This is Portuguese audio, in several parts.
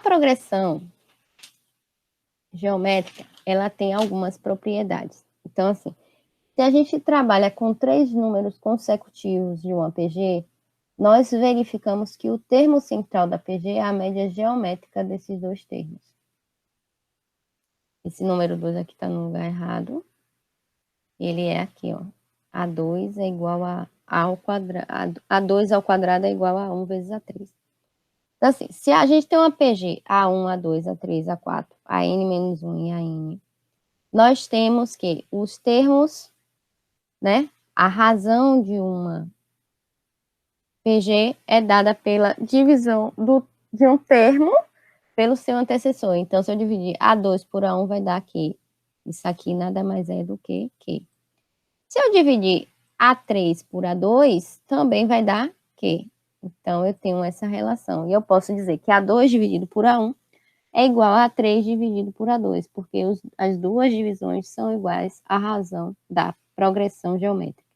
progressão geométrica, ela tem algumas propriedades. Então, assim, se a gente trabalha com 3 números consecutivos de uma PG, nós verificamos que o termo central da PG é a média geométrica desses 2 termos. Esse número 2 aqui está no lugar errado. Ele é aqui, ó. A2 é igual a ao quadrado. A2 ao quadrado é igual a 1 vezes A3. Então, assim, se a gente tem uma PG A1, A2, A3, A4, AN menos 1 e AN, nós temos que os termos, né? A razão de uma PG é dada pela divisão de um termo pelo seu antecessor. Então, se eu dividir A2 por A1, vai dar aqui. Isso aqui nada mais é do que Q. Se eu dividir A3 por A2, também vai dar Q. Então, eu tenho essa relação. E eu posso dizer que A2 dividido por A1 é igual a A3 dividido por A2, porque as duas divisões são iguais à razão da progressão geométrica.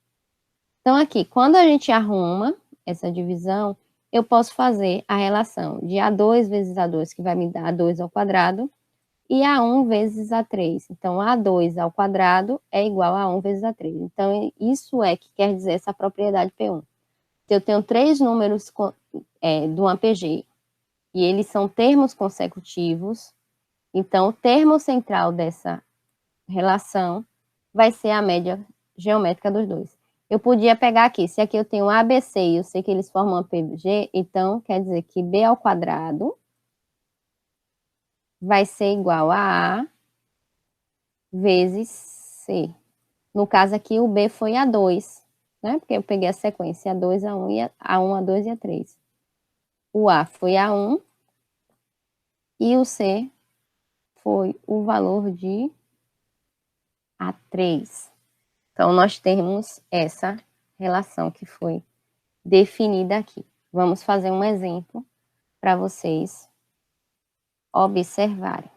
Então, aqui, quando a gente arruma essa divisão, eu posso fazer a relação de A2 vezes A2, que vai me dar A2 ao quadrado, e A1 vezes A3. Então, A2 ao quadrado é igual a 1 vezes A3. Então, isso é que quer dizer essa propriedade P1. Se eu tenho 3 números de uma PG, e eles são termos consecutivos, então, o termo central dessa relação vai ser a média geométrica dos dois. Eu podia pegar aqui, se aqui eu tenho ABC e eu sei que eles formam a PG, então quer dizer que B ao quadrado vai ser igual a vezes C. No caso aqui, o B foi A2, né? Porque eu peguei a sequência A2, A1, A1, A2 e A3. O A foi A1 e o C foi o valor de A3. Então, nós temos essa relação que foi definida aqui. Vamos fazer um exemplo para vocês observarem.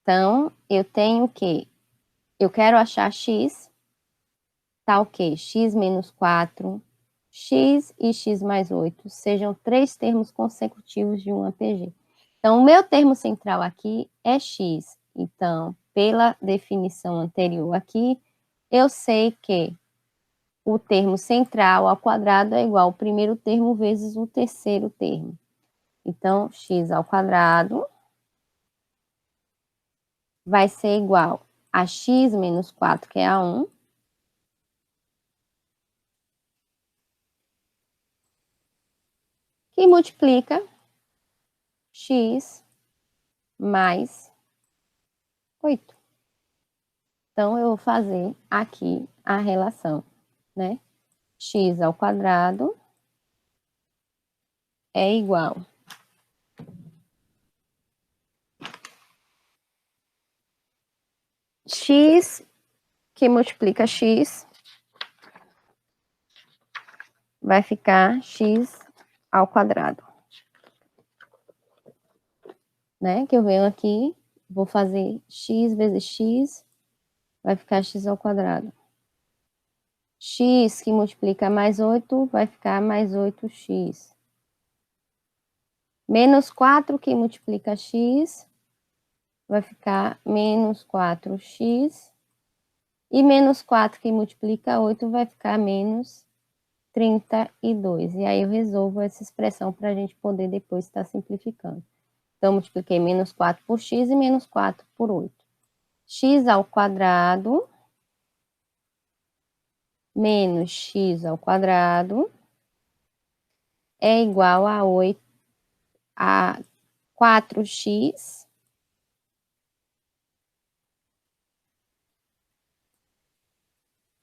Então, eu tenho que eu quero achar x, tá o quê? X menos 4, x e x mais 8 sejam 3 termos consecutivos de uma PG. Então, o meu termo central aqui é x. Então, pela definição anterior aqui, eu sei que o termo central ao quadrado é igual ao primeiro termo vezes o terceiro termo. Então, x ao quadrado vai ser igual a x menos 4, que é a 1, que multiplica x mais 8. Então, eu vou fazer aqui a relação, né? X ao quadrado é igual x que multiplica x vai ficar x ao quadrado, né? Que eu venho aqui, vou fazer x vezes x, vai ficar x ao quadrado. X que multiplica mais 8 vai ficar mais 8x. Menos 4 que multiplica x vai ficar menos 4x. E menos 4 que multiplica 8 vai ficar menos 32. E aí eu resolvo essa expressão para a gente poder depois estar simplificando. Então, multipliquei menos 4 por x e menos 4 por 8. X ao quadrado menos x ao quadrado é igual a 4x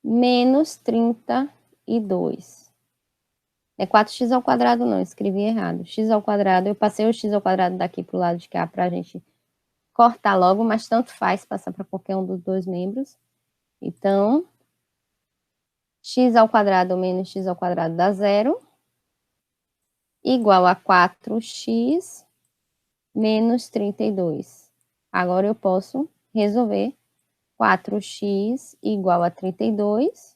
menos 32. É 4x ao quadrado não, escrevi errado. X ao quadrado, eu passei o x ao quadrado daqui para o lado de cá para a gente cortar logo, mas tanto faz passar para qualquer um dos dois membros. Então, x ao quadrado menos x ao quadrado dá 0, igual a 4x menos 32. Agora eu posso resolver 4x igual a 32.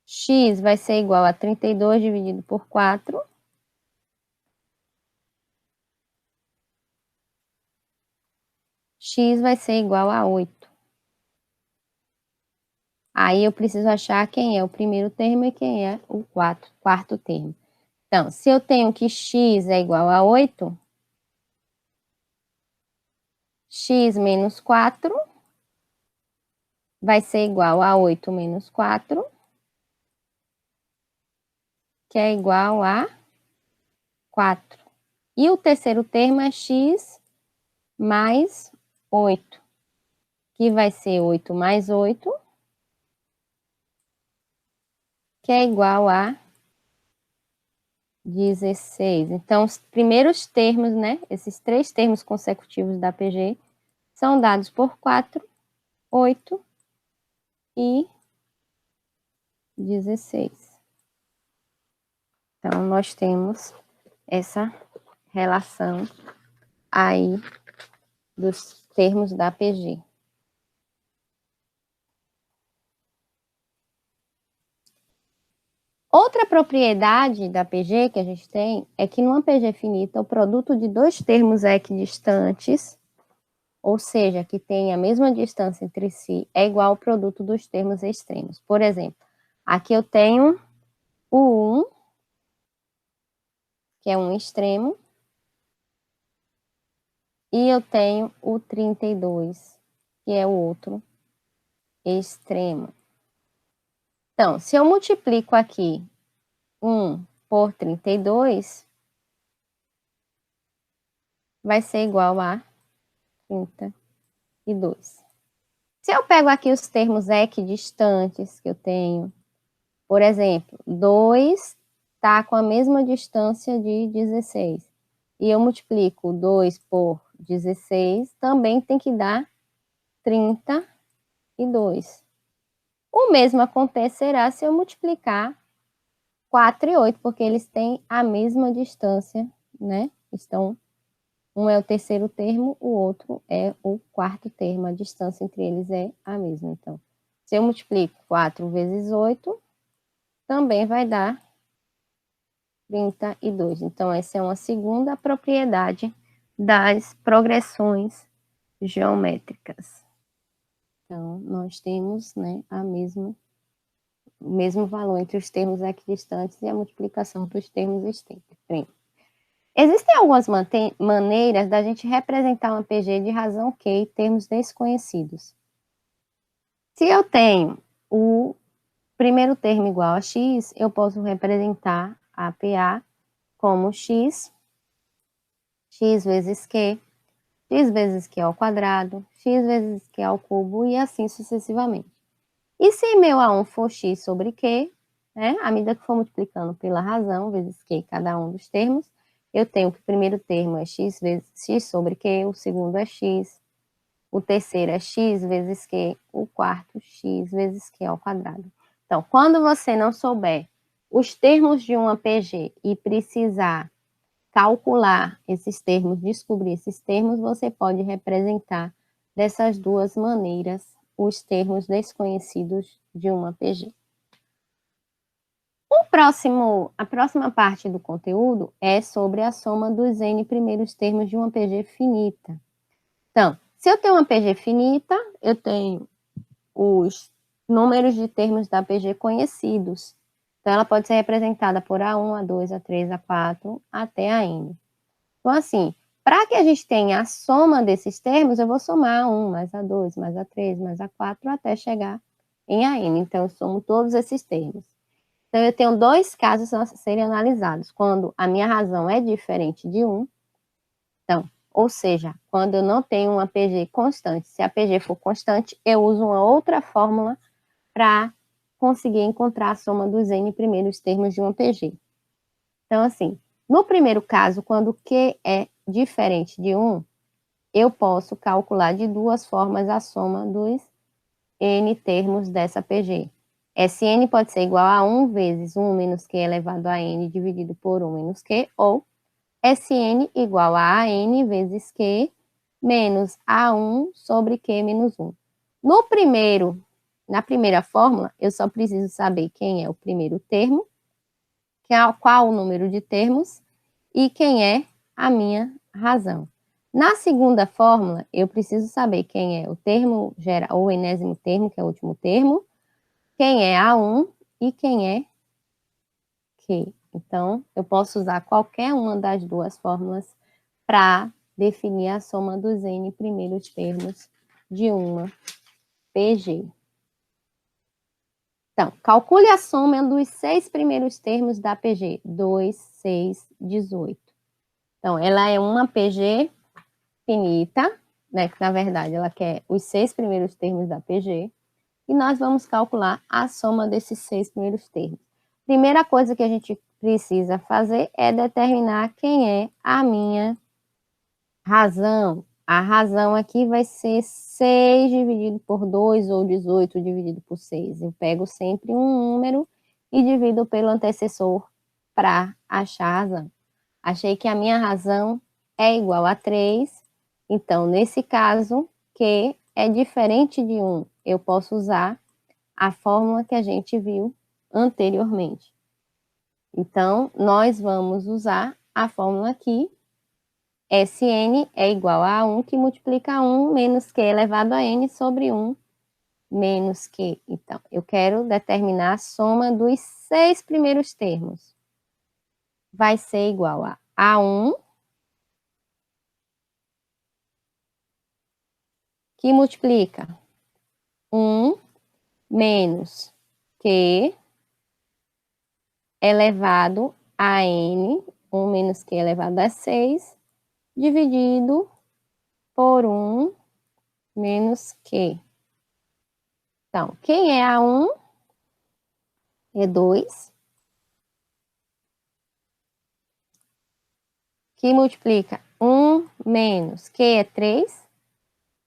X vai ser igual a 32 dividido por 4. x vai ser igual a 8. Aí eu preciso achar quem é o primeiro termo e quem é o quarto termo. Então, se eu tenho que x é igual a 8, x menos 4 vai ser igual a 8 menos 4, que é igual a 4. E o terceiro termo é x mais 8, que vai ser 8 mais 8, que é igual a 16. Então, os primeiros termos, né, esses três termos consecutivos da PG, são dados por 4, 8 e 16. Então, nós temos essa relação aí dos termos da PG. Outra propriedade da PG que a gente tem é que numa PG finita, o produto de dois termos equidistantes, ou seja, que tem a mesma distância entre si, é igual ao produto dos termos extremos. Por exemplo, aqui eu tenho o 1, que é um extremo, e eu tenho o 32, que é o outro extremo. Então, se eu multiplico aqui 1 por 32, vai ser igual a 32. Se eu pego aqui os termos equidistantes que eu tenho, por exemplo, 2 está com a mesma distância de 16, e eu multiplico 2 por 16, também tem que dar 32. O mesmo acontecerá se eu multiplicar 4 e 8, porque eles têm a mesma distância, né? Um é o terceiro termo, o outro é o quarto termo. A distância entre eles é a mesma. Então, se eu multiplico 4 vezes 8, também vai dar 32. Então, essa é uma segunda propriedade das progressões geométricas. Então, nós temos, né, o mesmo valor entre os termos equidistantes e a multiplicação dos termos extremos. Existem algumas maneiras da gente representar uma PG de razão Q em termos desconhecidos. Se eu tenho o primeiro termo igual a x, eu posso representar a PA como x vezes Q, x vezes Q ao quadrado, x vezes Q ao cubo e assim sucessivamente. E se meu A1 for x sobre Q, né, à medida que for multiplicando pela razão, vezes Q cada um dos termos, eu tenho que o primeiro termo é x vezes x sobre Q, o segundo é x, o terceiro é x vezes Q, o quarto x vezes Q ao quadrado. Então, quando você não souber os termos de uma PG e precisar calcular esses termos, descobrir esses termos, você pode representar dessas duas maneiras os termos desconhecidos de uma PG. A próxima parte do conteúdo é sobre a soma dos N primeiros termos de uma PG finita. Então, se eu tenho uma PG finita, eu tenho os números de termos da PG conhecidos. Então, ela pode ser representada por A1, A2, A3, A4, até a N. Então, assim, para que a gente tenha a soma desses termos, eu vou somar A1 mais A2 mais A3 mais A4 até chegar em AN. Então, eu somo todos esses termos. Então, eu tenho dois casos a serem analisados. Quando a minha razão é diferente de 1, então, ou seja, quando eu não tenho uma PG constante. Se a PG for constante, eu uso uma outra fórmula para conseguir encontrar a soma dos N primeiros termos de uma PG. Então, assim, no primeiro caso, quando Q é diferente de 1, eu posso calcular de duas formas a soma dos N termos dessa PG. Sn pode ser igual a 1 vezes 1 menos Q elevado a N dividido por 1 menos Q, ou Sn igual a An vezes Q menos A1 sobre Q menos 1. Na primeira fórmula, eu só preciso saber quem é o primeiro termo, qual o número de termos e quem é a minha razão. Na segunda fórmula, eu preciso saber quem é o termo geral, o enésimo termo, que é o último termo, quem é A1 e quem é Q. Então, eu posso usar qualquer uma das duas fórmulas para definir a soma dos N primeiros termos de uma PG. Então, calcule a soma dos 6 primeiros termos da PG, 2, 6, 18. Então, ela é uma PG finita, né, que na verdade ela quer os 6 primeiros termos da PG, e nós vamos calcular a soma desses 6 primeiros termos. Primeira coisa que a gente precisa fazer é determinar quem é a minha razão. A razão aqui vai ser 6 dividido por 2 ou 18 dividido por 6. Eu pego sempre um número e divido pelo antecessor para achar a razão. Achei que a minha razão é igual a 3, então, nesse caso, Q é diferente de 1. Eu posso usar a fórmula que a gente viu anteriormente. Então, nós vamos usar a fórmula aqui. Sn é igual a 1, que multiplica 1 menos Q elevado a N sobre 1 menos Q. Então, eu quero determinar a soma dos 6 primeiros termos. Vai ser igual a A1, que multiplica 1 menos Q elevado a N, 1 menos Q elevado a 6, dividido por 1 menos Q. Então, quem é A1? É 2, que multiplica 1 menos Q é 3,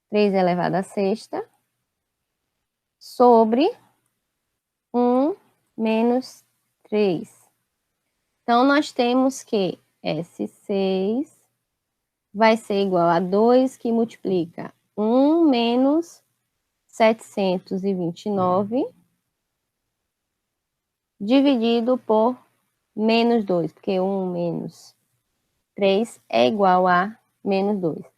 3 elevado a sexta, sobre 1 menos 3. Então, nós temos que S6 vai ser igual a 2, que multiplica 1 menos 729, dividido por menos 2, porque 1 menos 3 é igual a menos 2.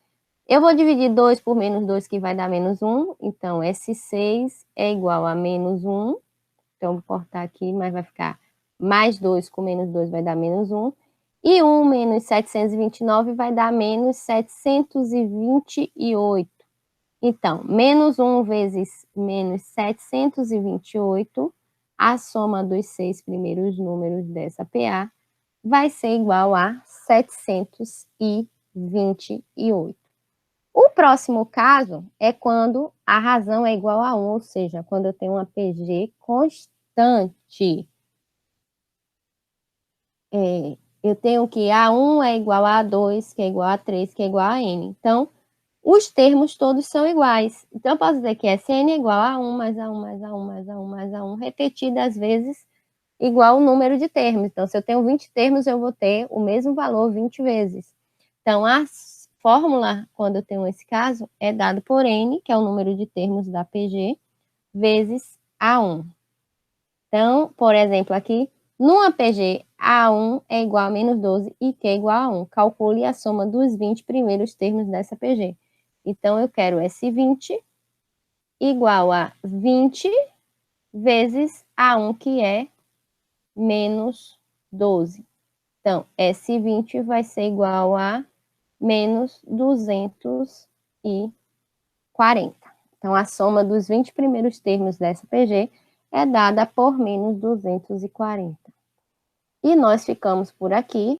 Eu vou dividir 2 por menos 2, que vai dar menos 1. Então, S6 é igual a menos 1. Então, vou cortar aqui, mas vai ficar mais 2 com menos 2 vai dar menos 1. E 1 menos 729 vai dar menos 728. Então, menos 1 vezes menos 728, a soma dos 6 primeiros números dessa PA vai ser igual a 728. O próximo caso é quando a razão é igual a 1, ou seja, quando eu tenho uma PG constante. Eu tenho que A1 é igual a A2, que é igual a 3, que é igual a N. Então, os termos todos são iguais. Então, eu posso dizer que Sn é igual a 1 mais A1 mais A1 mais A1 mais A1, repetidas vezes, igual o número de termos. Então, se eu tenho 20 termos, eu vou ter o mesmo valor 20 vezes. Então, a fórmula, quando eu tenho esse caso, é dado por N, que é o número de termos da PG, vezes A1. Então, por exemplo, aqui, numa PG, A1 é igual a menos 12 e Q é igual a 1. Calcule a soma dos 20 primeiros termos dessa PG. Então, eu quero S20 igual a 20 vezes A1, que é menos 12. Então, S20 vai ser igual a menos 240. Então, a soma dos 20 primeiros termos dessa PG é dada por menos 240. E nós ficamos por aqui.